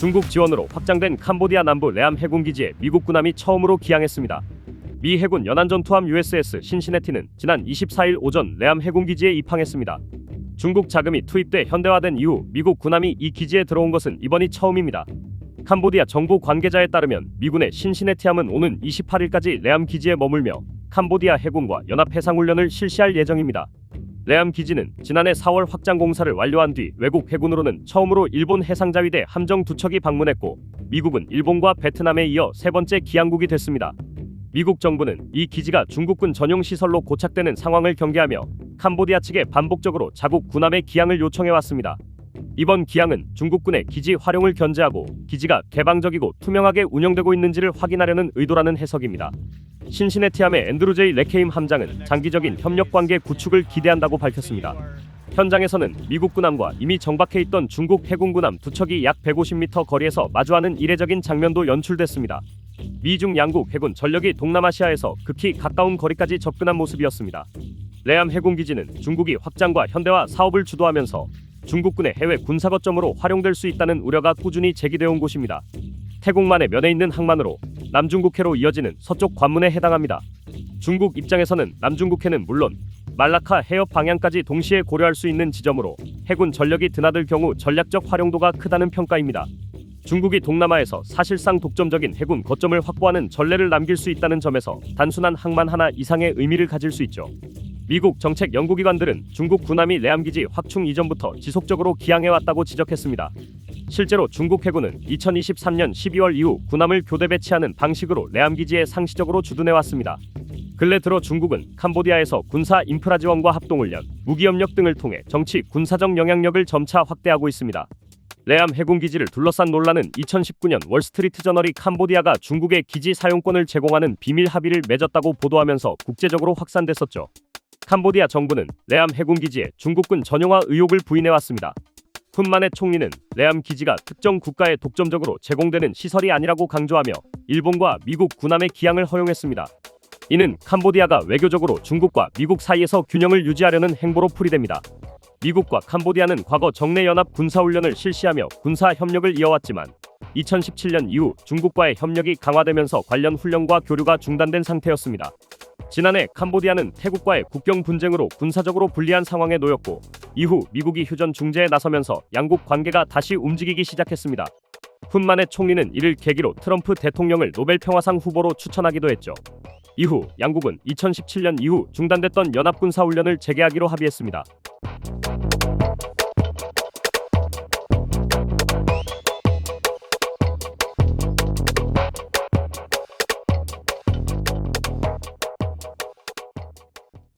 중국 지원으로 확장된 캄보디아 남부 레암 해군기지에 미국 군함이 처음으로 기항했습니다. 미 해군 연안전투함 USS 신시내티는 지난 24일 오전 레암 해군기지에 입항했습니다. 중국 자금이 투입돼 현대화된 이후 미국 군함이 이 기지에 들어온 것은 이번이 처음입니다. 캄보디아 정부 관계자에 따르면 미군의 신시내티함은 오는 28일까지 레암 기지에 머물며 캄보디아 해군과 연합해상훈련을 실시할 예정입니다. 레암 기지는 지난해 4월 확장 공사를 완료한 뒤 외국 해군으로는 처음으로 일본 해상자위대 함정 2척이 방문했고 미국은 일본과 베트남에 이어 세 번째 기항국이 됐습니다. 미국 정부는 이 기지가 중국군 전용 시설로 고착되는 상황을 경계하며 캄보디아 측에 반복적으로 자국 군함의 기항을 요청해왔습니다. 이번 기항은 중국군의 기지 활용을 견제하고 기지가 개방적이고 투명하게 운영되고 있는지를 확인하려는 의도라는 해석입니다. 신시내티함의 앤드루 제이 레케임 함장은 장기적인 협력관계 구축을 기대한다고 밝혔습니다. 현장에서는 미국 군함과 이미 정박해 있던 중국 해군 군함 두 척이 약 150m 거리에서 마주하는 이례적인 장면도 연출됐습니다. 미중 양국 해군 전력이 동남아시아에서 극히 가까운 거리까지 접근한 모습이었습니다. 레암 해군기지는 중국이 확장과 현대화 사업을 주도하면서 중국군의 해외 군사 거점으로 활용될 수 있다는 우려가 꾸준히 제기되어 온 곳입니다. 태국만의 면에 있는 항만으로 남중국해로 이어지는 서쪽 관문에 해당합니다. 중국 입장에서는 남중국해는 물론 말라카 해협 방향까지 동시에 고려할 수 있는 지점으로 해군 전력이 드나들 경우 전략적 활용도가 크다는 평가입니다. 중국이 동남아에서 사실상 독점적인 해군 거점을 확보하는 전례를 남길 수 있다는 점에서 단순한 항만 하나 이상의 의미를 가질 수 있죠. 미국 정책 연구기관들은 중국 군함이 레암기지 확충 이전부터 지속적으로 기항해왔다고 지적했습니다. 실제로 중국 해군은 2023년 12월 이후 군함을 교대 배치하는 방식으로 레암기지에 상시적으로 주둔해왔습니다. 근래 들어 중국은 캄보디아에서 군사 인프라 지원과 합동훈련, 무기협력 등을 통해 정치, 군사적 영향력을 점차 확대하고 있습니다. 레암 해군기지를 둘러싼 논란은 2019년 월스트리트 저널이 캄보디아가 중국의 기지 사용권을 제공하는 비밀 합의를 맺었다고 보도하면서 국제적으로 확산됐었죠. 캄보디아 정부는 레암 해군기지에 중국군 전용화 의혹을 부인해왔습니다. 훈만의 총리는 레암 기지가 특정 국가에 독점적으로 제공되는 시설이 아니라고 강조하며 일본과 미국 군함의 기항을 허용했습니다. 이는 캄보디아가 외교적으로 중국과 미국 사이에서 균형을 유지하려는 행보로 풀이됩니다. 미국과 캄보디아는 과거 정례연합 군사훈련을 실시하며 군사 협력을 이어왔지만 2017년 이후 중국과의 협력이 강화되면서 관련 훈련과 교류가 중단된 상태였습니다. 지난해 캄보디아는 태국과의 국경 분쟁으로 군사적으로 불리한 상황에 놓였고 이후 미국이 휴전 중재에 나서면서 양국 관계가 다시 움직이기 시작했습니다. 훈만의 총리는 이를 계기로 트럼프 대통령을 노벨 평화상 후보로 추천하기도 했죠. 이후 양국은 2017년 이후 중단됐던 연합군사훈련을 재개하기로 합의했습니다.